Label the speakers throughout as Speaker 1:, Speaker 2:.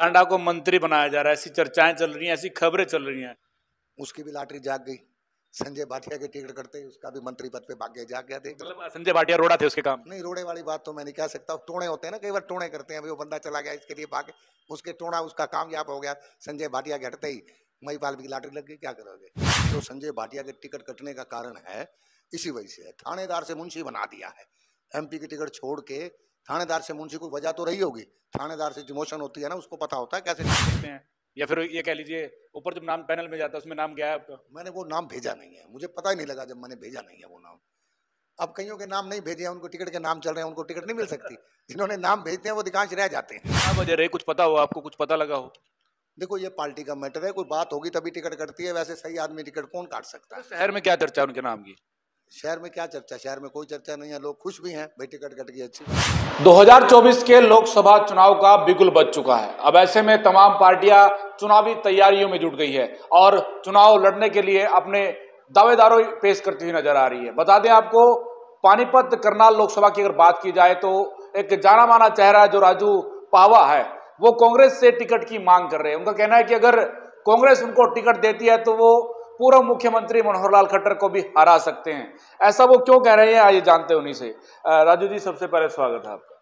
Speaker 1: सांडा को मंत्री बनाया जा रहा है, ऐसी चर्चाएं चल रही हैं, ऐसी खबरें चल रही हैं।
Speaker 2: उसकी भी लॉटरी जाग गई। संजय भाटिया के टिकट करते ही उसका भी मंत्री पद पे भाग्य जाग गया। देख
Speaker 1: मतलब संजय भाटिया रोड़ा थे उसके काम।
Speaker 2: नहीं, रोड़े वाली बात तो मैं नहीं कह सकता। टोणे होते हैं ना, कई बार टोणे करते हैं। वो बंदा चला गया इसके लिए भागे, उसके टोना उसका कामयाब हो गया। संजय भाटिया के हटते ही महिपाल की लॉटरी लग गई। क्या करोगे? जो संजय भाटिया के टिकट कटने का कारण है इसी वजह से है। थानेदार से मुंशी बना दिया है। एमपी की टिकट छोड़ के थानेदार से मुंशी को वजह तो रही होगी। थानेदार से डिमोशन होती है ना, उसको पता होता है कैसे
Speaker 1: करते हैं, या फिर ये कह लीजिए ऊपर जब नाम पैनल में जाता है उसमें नाम क्या है आपका?
Speaker 2: मैंने वो नाम भेजा नहीं है, मुझे पता ही नहीं लगा जब मैंने भेजा नहीं है वो नाम। अब कईयों के नाम नहीं भेजे हैं, उनको टिकट के नाम चल रहे हैं, उनको टिकट नहीं मिल सकती। जिन्होंने नाम भेजते हैं वो अधिकांश रह जाते हैं।
Speaker 1: क्या वजह रही, कुछ पता हो आपको, कुछ पता लगा हो?
Speaker 2: देखो, ये पार्टी का मैटर है, कोई बात होगी तभी टिकट कटती है। वैसे सही आदमी टिकट कौन काट सकता है?
Speaker 1: शहर में क्या चर्चा है उनके नाम की?
Speaker 2: शहर में क्या चर्चा? शहर में कोई चर्चा नहीं है, लोग खुश भी हैं भाई टिकट कट गई, अच्छी।
Speaker 1: 2024 के लोकसभा चुनाव का बिगुल बज चुका है। अब ऐसे में तमाम पार्टियां चुनावी तैयारियों में जुट गई है और चुनाव लड़ने के लिए अपने दावेदारों पेश करती हुई नजर आ रही है। बता दें आपको, पानीपत करनाल लोकसभा की अगर बात की जाए तो एक जाना माना चेहरा जो राजू पावा है, वो कांग्रेस से टिकट की मांग कर रहे हैं। उनका कहना है कि अगर कांग्रेस उनको टिकट देती है तो वो पूर्व मुख्यमंत्री मनोहर लाल खट्टर को भी हरा सकते हैं। ऐसा वो क्यों कह रहे हैं, आइए जानते हैं उन्हीं से। राजू जी, सबसे पहले स्वागत है आपका।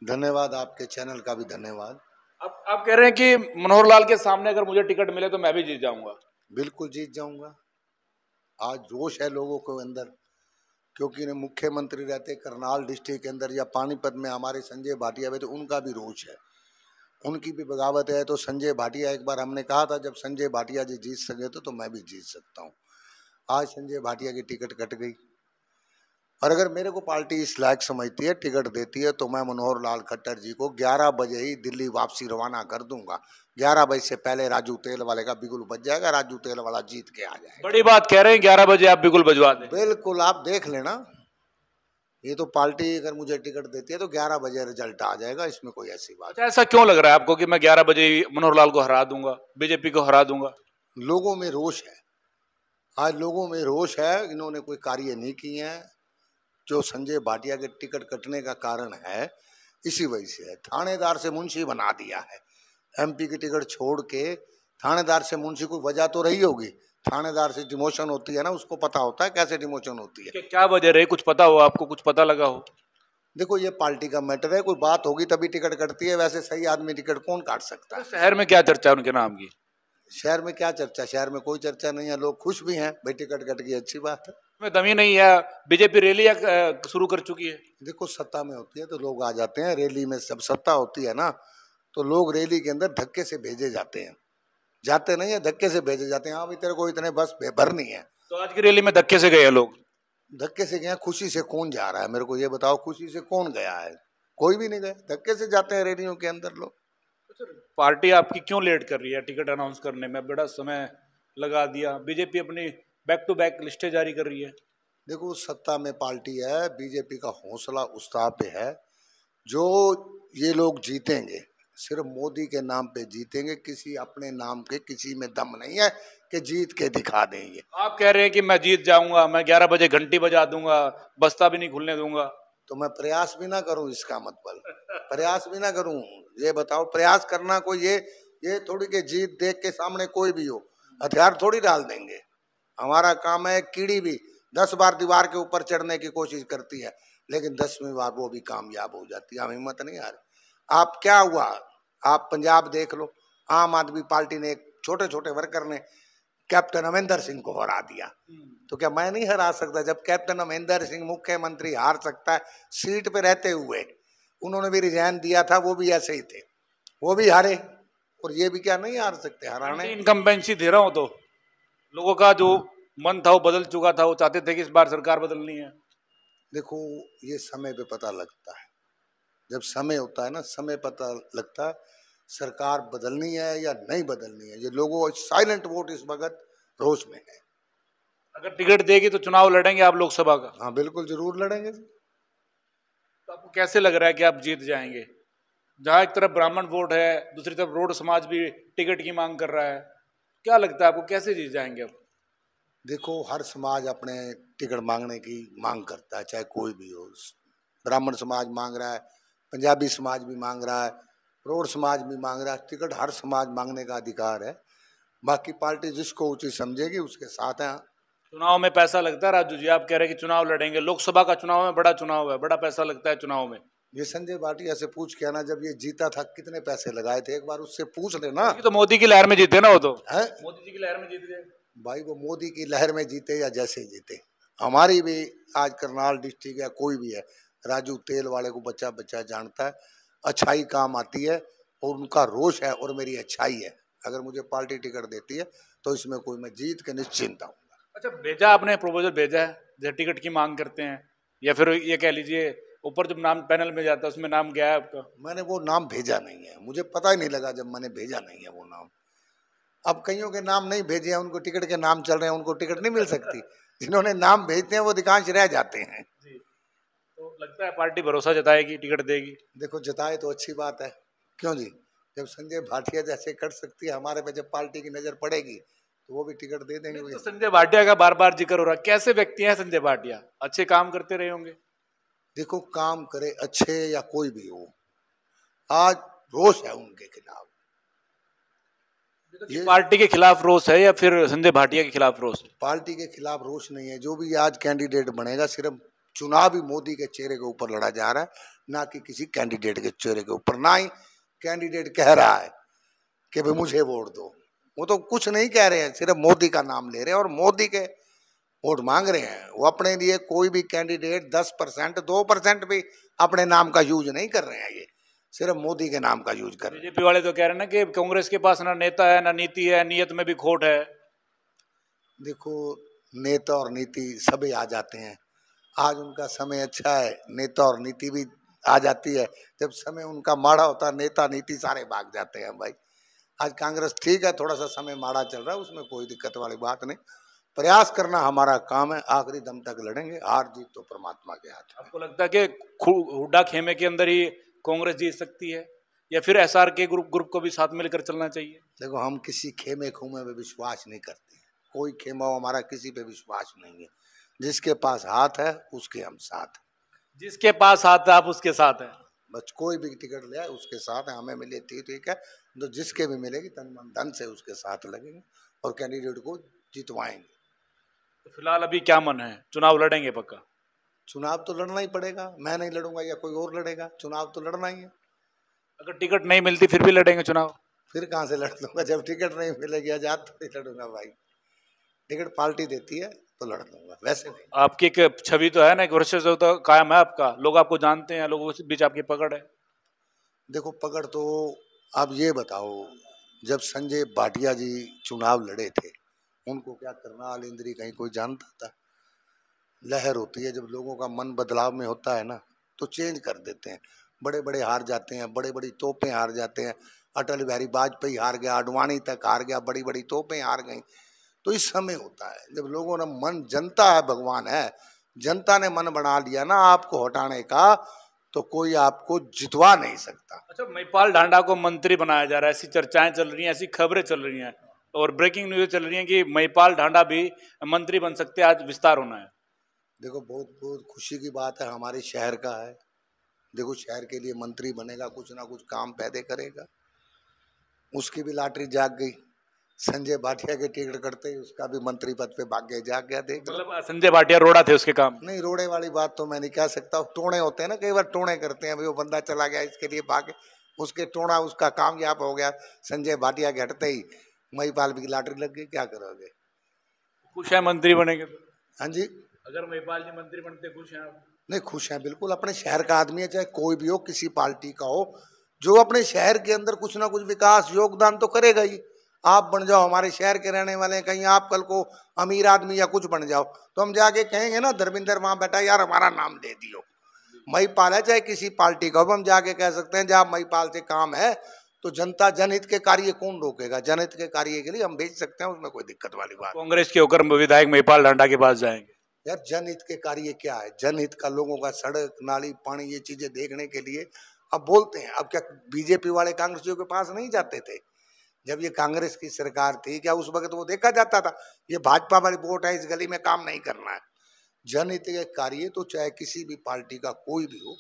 Speaker 2: धन्यवाद, आपके चैनल का भी धन्यवाद।
Speaker 1: आप कह रहे हैं कि मनोहर लाल के सामने अगर मुझे टिकट मिले तो मैं भी जीत जाऊंगा?
Speaker 2: बिल्कुल जीत जाऊंगा। आज जोश है लोगों के अंदर, क्योंकि ने मुख्यमंत्री रहते करनाल डिस्ट्रिक्ट के अंदर या पानीपत में हमारे संजय भाटिया भी, तो उनका भी रोष है, उनकी भी बगावत है। तो संजय भाटिया, एक बार हमने कहा था जब संजय भाटिया जी जीत सके तो मैं भी जीत सकता हूँ। आज संजय भाटिया की टिकट कट गई, और अगर मेरे को पार्टी इस लायक समझती है, टिकट देती है, तो मैं मनोहर लाल खट्टर जी को 11 बजे ही दिल्ली वापसी रवाना कर दूंगा। 11 बजे से पहले राजू तेल वाले का बिगुल बज जाएगा, राजू तेल वाला जीत के आ जाएगा।
Speaker 1: बड़ी बात कह रहे हैं, 11 बजे आप बिगुल बजवा दें?
Speaker 2: बिल्कुल, आप देख लेना। ये तो पार्टी अगर मुझे टिकट देती है तो 11 बजे रिजल्ट आ जाएगा, इसमें कोई ऐसी बात।
Speaker 1: अच्छा, ऐसा क्यों लग रहा है आपको कि मैं 11 बजे मनोहर लाल को हरा दूंगा, बीजेपी को हरा दूंगा?
Speaker 2: लोगों में रोष है, आज लोगों में रोष है। इन्होंने कोई कार्य नहीं किए हैं। जो संजय भाटिया के टिकट कटने का कारण है इसी वजह से है। थानेदार से मुंशी बना दिया है। एमपी की टिकट छोड़ के थानेदार से मुंशी को वजह तो रही होगी। थानेदार से डिमोशन होती है ना, उसको पता होता है कैसे डिमोशन होती है।
Speaker 1: क्या वजह रही, कुछ पता हो आपको, कुछ पता लगा हो?
Speaker 2: देखो, ये पार्टी का मैटर है, कोई बात होगी तभी टिकट कटती है। वैसे सही आदमी टिकट कौन काट सकता है?
Speaker 1: शहर में क्या चर्चा है उनके नाम की?
Speaker 2: शहर में क्या चर्चा? शहर में कोई चर्चा नहीं है, लोग खुश भी हैं भाई टिकट कट गई, अच्छी बात है।
Speaker 1: में दम ही नहीं है, बीजेपी रैली शुरू कर चुकी है।
Speaker 2: देखो, सत्ता में होती है तो लोग आ जाते हैं। रैली में सब सत्ता होती है ना, तो लोग रैली के अंदर धक्के से भेजे जाते हैं, जाते नहीं है, धक्के से भेजे जाते हैं। हाँ भाई, तेरे को इतने बस भरनी है।
Speaker 1: तो आज की रैली में धक्के से गए हैं लोग?
Speaker 2: धक्के से गए? खुशी से कौन जा रहा है? मेरे को ये बताओ, खुशी से कौन गया है? कोई भी नहीं गया। धक्के से जाते हैं रैलियों के अंदर लोग।
Speaker 1: पार्टी आपकी क्यों लेट कर रही है टिकट अनाउंस करने में? बड़ा समय लगा दिया। बीजेपी अपनी बैक टू बैक लिस्टें जारी कर रही है।
Speaker 2: देखो, सत्ता में पार्टी है, बीजेपी का हौसला उत्साह पे है। जो ये लोग जीतेंगे सिर्फ मोदी के नाम पे जीतेंगे, किसी अपने नाम के किसी में दम नहीं है कि जीत के दिखा देंगे।
Speaker 1: आप कह रहे हैं कि मैं जीत जाऊंगा, मैं 11 बजे घंटी बजा दूंगा, बस्ता भी नहीं खुलने दूंगा।
Speaker 2: तो मैं प्रयास भी ना करूं, इसका मतलब प्रयास भी ना करूं? ये बताओ, प्रयास करना कोई ये थोड़ी कि जीत देख के सामने कोई भी हो हथियार थोड़ी डाल देंगे। हमारा काम है, कीड़ी भी 10 बार दीवार के ऊपर चढ़ने की कोशिश करती है, लेकिन 10वीं बार वो भी कामयाब हो जाती है। हम हिम्मत नहीं हारे। आप क्या हुआ, आप पंजाब देख लो, आम आदमी पार्टी ने एक छोटे छोटे वर्कर ने कैप्टन अमरिंदर सिंह को हरा दिया। तो क्या मैं नहीं हरा सकता? जब कैप्टन अमरिंदर सिंह मुख्यमंत्री हार सकता है सीट पे रहते हुए, उन्होंने भी रिजाइन दिया था, वो भी ऐसे ही थे, वो भी हारे, और ये भी क्या नहीं हार सकते? हराने
Speaker 1: इनकम्बेंसी दे रहा हूं तो लोगों का जो मन था वो बदल चुका था, वो चाहते थे कि इस बार सरकार बदलनी है।
Speaker 2: देखो, ये समय पे पता लगता है। जब समय होता है ना, समय पता लगता है सरकार बदलनी है या नहीं बदलनी है। ये लोगों साइलेंट वोट इस वक्त रोष में है।
Speaker 1: अगर टिकट देगी तो चुनाव लड़ेंगे आप लोकसभा का?
Speaker 2: हाँ, बिल्कुल जरूर लड़ेंगे।
Speaker 1: तो आपको कैसे लग रहा है कि आप जीत जाएंगे? जहां एक तरफ ब्राह्मण वोट है, दूसरी तरफ रोड समाज भी टिकट की मांग कर रहा है, क्या लगता है आपको कैसे जीत जाएंगे आप?
Speaker 2: देखो, हर समाज अपने टिकट मांगने की मांग करता है, चाहे कोई भी हो। ब्राह्मण समाज मांग रहा है, पंजाबी समाज भी मांग रहा है, प्रौढ़ समाज भी मांग रहा है टिकट, हर समाज मांगने का अधिकार है। बाकी पार्टी जिसको उचित समझेगी उसके साथ है।
Speaker 1: चुनाव में पैसा लगता है राजू जी, आप कह रहे हैं कि चुनाव लड़ेंगे, लोकसभा का चुनाव है, बड़ा चुनाव है, बड़ा पैसा लगता है चुनाव में।
Speaker 2: ये संजय भाटिया से पूछ के आना, जब ये जीता था कितने पैसे लगाए थे, एक बार उससे पूछ लेना।
Speaker 1: तो मोदी की लहर में जीते ना वो, तो
Speaker 2: है
Speaker 1: मोदी जी की लहर में जीत गए
Speaker 2: भाई, वो मोदी की लहर में जीते या जैसे जीते, हमारी भी आज करनाल डिस्ट्रिक्ट या कोई भी है, राजू तेल वाले को बच्चा बच्चा जानता है, अच्छाई काम आती है और उनका रोष है और मेरी अच्छाई है। अगर मुझे पार्टी टिकट देती है तो इसमें कोई, मैं जीत के निश्चिंत हूँ।
Speaker 1: अच्छा, भेजा आपने प्रपोजल भेजा है जो टिकट की मांग करते हैं, या फिर ये कह लीजिए ऊपर जब नाम पैनल में जाता है उसमें नाम गया है आपका?
Speaker 2: मैंने वो नाम भेजा नहीं है, मुझे पता ही नहीं लगा जब मैंने भेजा नहीं है वो नाम। अब कईयों के नाम नहीं भेजे हैं, उनको टिकट के नाम चल रहे हैं, उनको टिकट नहीं मिल सकती। जिन्होंने नाम भेजते हैं वो अधिकांश रह जाते हैं।
Speaker 1: जी, तो लगता है पार्टी भरोसा जताएगी, टिकट देगी?
Speaker 2: देखो, जताए तो अच्छी बात है, क्यों जी, जब संजय भाटिया जैसे कर सकती है हमारे पे, जब पार्टी की नजर पड़ेगी तो वो भी टिकट दे देंगे।
Speaker 1: तो संजय भाटिया का बार बार जिक्र हो रहा है, कैसे व्यक्ति हैं संजय भाटिया? अच्छे काम करते रहे होंगे।
Speaker 2: देखो, काम करे अच्छे या कोई भी हो, आज रोष है उनके खिलाफ।
Speaker 1: ये पार्टी के खिलाफ रोष है या फिर संजय भाटिया के खिलाफ रोष है?
Speaker 2: पार्टी के खिलाफ रोष नहीं है, जो भी आज कैंडिडेट बनेगा सिर्फ चुनाव ही मोदी के चेहरे के ऊपर लड़ा जा रहा है, ना कि किसी कैंडिडेट के चेहरे के ऊपर। ना ही कैंडिडेट कह रहा है कि भाई मुझे वोट दो, वो तो कुछ नहीं कह रहे हैं, सिर्फ मोदी का नाम ले रहे हैं और मोदी के वोट मांग रहे हैं। वो अपने लिए कोई भी कैंडिडेट 10% 2% भी अपने नाम का यूज नहीं कर रहे हैं, ये सिर्फ मोदी के नाम का यूज कर रहे हैं।
Speaker 1: बीजेपी वाले तो कह रहे हैं ना कि कांग्रेस के पास ना नेता है ना नीति है, नियत में भी खोट है।
Speaker 2: देखो, नेता और नीति सभी आ जाते हैं, आज उनका समय अच्छा है, नेता और नीति भी आ जाती है। जब समय उनका माड़ा होता है, नेता नीति सारे भाग जाते हैं भाई। आज कांग्रेस ठीक है, थोड़ा सा समय माड़ा चल रहा है, उसमें कोई दिक्कत वाली बात नहीं। प्रयास करना हमारा काम है, आखिरी दम तक लड़ेंगे, हार जीत तो परमात्मा के हाथ में।
Speaker 1: आपको लगता है कि हुड्डा खेमे के अंदर ही कांग्रेस जीत सकती है, या फिर एसआर के ग्रुप को भी साथ मिलकर चलना चाहिए?
Speaker 2: देखो, हम किसी खेमे खूमे पे विश्वास नहीं करते, कोई खेमा हो हमारा किसी पे विश्वास नहीं है। जिसके पास हाथ है उसके हम साथ।
Speaker 1: जिसके पास हाथ है आप उसके साथ है।
Speaker 2: बस कोई भी टिकट ले आए उसके साथ है, हमें मिले ठीक है, तो जिसके भी मिलेगी तन मन धन से उसके साथ लगेंगे और कैंडिडेट को जितवाएंगे।
Speaker 1: तो फिलहाल अभी क्या मन है, चुनाव लड़ेंगे पक्का?
Speaker 2: चुनाव तो लड़ना ही पड़ेगा, मैं नहीं लड़ूंगा या कोई और लड़ेगा, चुनाव तो लड़ना ही है।
Speaker 1: अगर टिकट नहीं मिलती फिर भी लड़ेंगे चुनाव?
Speaker 2: फिर कहाँ से लड़ लूंगा, जब टिकट नहीं मिलेगी आजाद तो नहीं लड़ूंगा भाई। टिकट पार्टी देती है तो लड़ लूंगा, वैसे नहीं।
Speaker 1: आपकी एक छवि तो है ना, एक वर्षों से तो कायम है आपका, लोग आपको जानते हैं, लोगों के बीच आपकी पकड़ है।
Speaker 2: देखो, पकड़ तो आप ये बताओ, जब संजय भाटिया जी चुनाव लड़े थे उनको क्या करनाल इंद्री कहीं कोई जानता था? लहर होती है, जब लोगों का मन बदलाव में होता है ना तो चेंज कर देते हैं। बड़े बड़े हार जाते हैं, बड़े बड़ी तोपें हार जाते हैं, अटल बिहारी वाजपेयी हार गया, आडवाणी तक हार गया, बड़ी बड़ी तोपें हार गई। तो इस समय होता है जब लोगों ने मन, जनता है भगवान है, जनता ने मन बना लिया ना आपको हटाने का, तो कोई आपको जितवा नहीं सकता।
Speaker 1: अच्छा, महिपाल ढांडा को मंत्री बनाया जा रहा है, ऐसी चर्चाएं चल रही हैं, ऐसी खबरें चल रही हैं और ब्रेकिंग न्यूज चल रही है कि महिपाल ढांडा भी मंत्री बन सकते हैं, आज विस्तार होना है।
Speaker 2: देखो, बहुत बहुत खुशी की बात है, हमारे शहर का है। देखो, शहर के लिए मंत्री बनेगा, कुछ ना कुछ काम पैदे करेगा। उसकी भी लॉटरी जाग गई, संजय भाटिया के टिकट करते ही उसका भी मंत्री पद पे भाग्य जाग गया। देख,
Speaker 1: मतलब संजय भाटिया रोड़ा थे उसके काम?
Speaker 2: नहीं, रोड़े वाली बात तो मैं नहीं कह सकता, टोणे होते हैं ना, कई बार टोणे करते हैं, भाई वो बंदा चला गया इसके लिए भागे, उसके टोणा उसका कामयाब हो गया। संजय भाटिया के हटते ही महिपाल की लॉटरी लग गई, क्या करोगे?
Speaker 1: खुश है मंत्री बनेंगे तो?
Speaker 2: हाँ जी,
Speaker 1: अगर महिपाल जी मंत्री बनते खुश हैं आप?
Speaker 2: नहीं, खुश हैं बिल्कुल। अपने शहर का आदमी है, चाहे कोई भी हो, किसी पार्टी का हो, जो अपने शहर के अंदर कुछ ना कुछ विकास योगदान तो करेगा ही। आप बन जाओ, हमारे शहर के रहने वाले हैं, कहीं आप कल को अमीर आदमी या कुछ बन जाओ तो हम जाके कहेंगे ना, धर्मेंद्र वहां बैठा, यार हमारा नाम दे दियो। महिपाल है चाहे किसी पार्टी का हो, हम जाके कह सकते हैं जहाँ महिपाल से काम है तो जनता जनहित के कार्य कौन रोकेगा? जनहित के कार्य के लिए हम भेज सकते हैं, उसमें कोई दिक्कत वाली बात।
Speaker 1: कांग्रेस के होकर विधायक महिपाल ढांडा के पास जाएंगे?
Speaker 2: यार, जनहित के कार्य क्या है? जनहित का लोगों का सड़क नाली पानी ये चीजें देखने के लिए अब बोलते हैं। अब क्या बीजेपी वाले कांग्रेसियों के पास नहीं जाते थे? जब ये कांग्रेस की सरकार थी, क्या उस वक्त वो देखा जाता था ये भाजपा वाली वोट है, इस गली में काम नहीं करना है? जनहित के कार्य तो चाहे किसी भी पार्टी का कोई भी हो,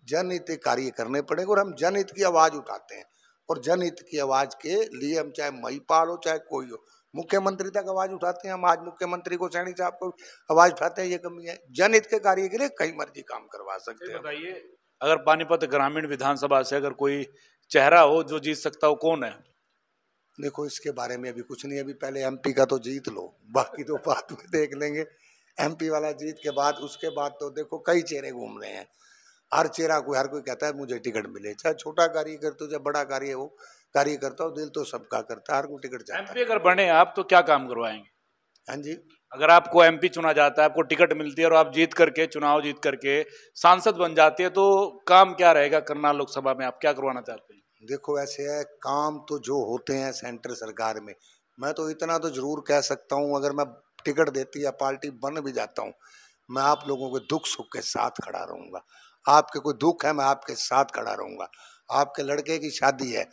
Speaker 2: जनहित कार्य करने पड़ेगा और हम जनहित की आवाज उठाते हैं। और जनहित की आवाज के लिए हम चाहे महिपाल हो चाहे कोई हो, मुख्यमंत्री तक आवाज उठाते हैं। हम आज मुख्यमंत्री को, सैनी साहब को आवाज उठाते हैं, ये कमी है। जनहित के कार्य के लिए कई मर्जी काम करवा सकते हैं।
Speaker 1: बताइए, अगर पानीपत ग्रामीण विधानसभा से अगर कोई चेहरा हो जो जीत सकता हो, कौन है?
Speaker 2: देखो, इसके बारे में अभी कुछ नहीं, अभी पहले एमपी का तो जीत लो, बाकी तो बाद में देख लेंगे। एमपी वाला जीत के बाद, उसके बाद तो देखो कई चेहरे घूम रहे हैं। हर चेहरा कोई, हर कोई कहता है मुझे टिकट मिले, चाहे छोटा कार्य करते हो चाहे बड़ा कार्य हो, कार्य करता हो, दिल तो सबका करता है, हर कोई टिकट चाहता
Speaker 1: एमपी अगर बने आप तो क्या काम करवाएंगे?
Speaker 2: है। हाँ जी,
Speaker 1: अगर आपको एमपी चुना जाता है, आपको टिकट मिलती है और आप जीत करके, चुनाव जीत करके सांसद बन जाते हैं, तो काम क्या रहेगा करना लोकसभा में? आप क्या करवाना चाहते हैं?
Speaker 2: देखो ऐसे है, काम तो जो होते हैं सेंटर सरकार में, मैं तो इतना तो जरूर कह सकता हूँ, अगर मैं टिकट देती या पार्टी बन भी जाता हूँ, मैं आप लोगों के दुख सुख के साथ खड़ा रहूंगा। आपके कोई दुख है, मैं आपके साथ खड़ा रहूंगा। आपके लड़के की शादी है,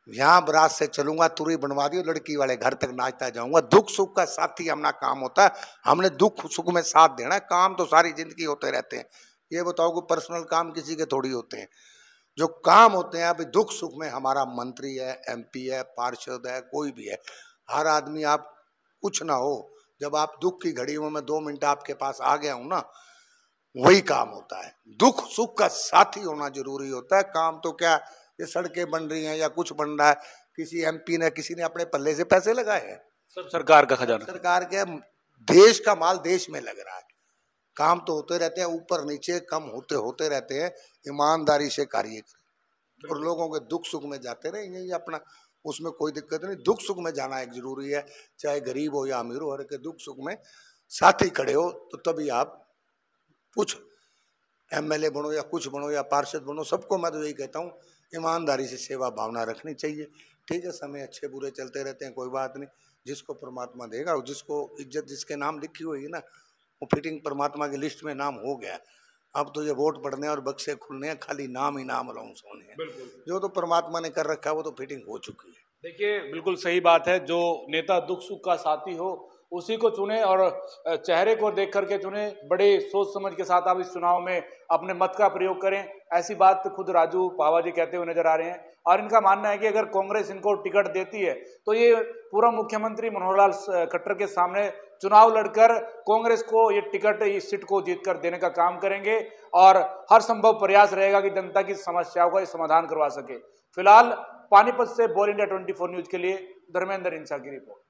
Speaker 2: यहाँ बारात से चलूंगा, तुरी बनवा दियो, लड़की वाले घर तक नाचता जाऊंगा। दुख सुख का साथी हमारा काम होता है, हमने दुख सुख में साथ देना है। काम तो सारी जिंदगी होते रहते हैं, ये बताओ कि पर्सनल काम किसी के थोड़ी होते हैं। जो काम होते हैं अभी दुख सुख में, हमारा मंत्री है, एमपी है, पार्षद है, कोई भी है, हर आदमी, आप कुछ ना हो, जब आप दुख की घड़ी में मैं 2 मिनट आपके पास आ गया हूं ना, वही काम होता है। दुख सुख का साथी होना जरूरी होता है। काम तो क्या, ये सड़कें बन रही हैं या कुछ बन रहा है, किसी एमपी ने, किसी ने अपने पल्ले से पैसे लगाए हैं?
Speaker 1: सब सरकार का खजाना,
Speaker 2: सरकार के, देश का माल देश में लग रहा है। काम तो होते रहते हैं, ऊपर नीचे कम होते होते रहते हैं। ईमानदारी से कार्य करें और लोगों के दुख सुख में जाते रहे, यही अपना, उसमें कोई दिक्कत नहीं। दुख सुख में जाना एक जरूरी है, चाहे गरीब हो या अमीर हो, हर के दुख सुख में साथी खड़े हो, तो तभी आप कुछ एमएलए बनो या कुछ बनो या पार्षद बनो। सबको मैं तो यही कहता हूँ, ईमानदारी से सेवा भावना रखनी चाहिए। ठीक है, समय अच्छे बुरे चलते रहते हैं, कोई बात नहीं, जिसको परमात्मा देगा, जिसको इज्जत जिसके नाम लिखी हुई है ना, वो फिटिंग परमात्मा की लिस्ट में नाम हो गया। अब तो ये वोट पड़ने और बक्से खुलने हैं, खाली नाम ही नाम अलाउंस होने हैं। जो तो परमात्मा ने कर रखा है वो तो फिटिंग हो चुकी है।
Speaker 1: देखिए बिल्कुल सही बात है, जो नेता दुख सुख का साथी हो उसी को चुने और चेहरे को देख करके चुने। बड़े सोच समझ के साथ आप इस चुनाव में अपने मत का प्रयोग करें, ऐसी बात खुद राजू पावा जी कहते हुए नजर आ रहे हैं। और इनका मानना है कि अगर कांग्रेस इनको टिकट देती है तो ये पूर्व मुख्यमंत्री मनोहर लाल खट्टर के सामने चुनाव लड़कर कांग्रेस को ये टिकट, इस सीट को जीत कर देने का काम करेंगे और हर संभव प्रयास रहेगा कि जनता की समस्याओं का समाधान करवा सके। फिलहाल पानीपत से बोल इंडिया 24 न्यूज के लिए धर्मेंद्र इंसा की रिपोर्ट।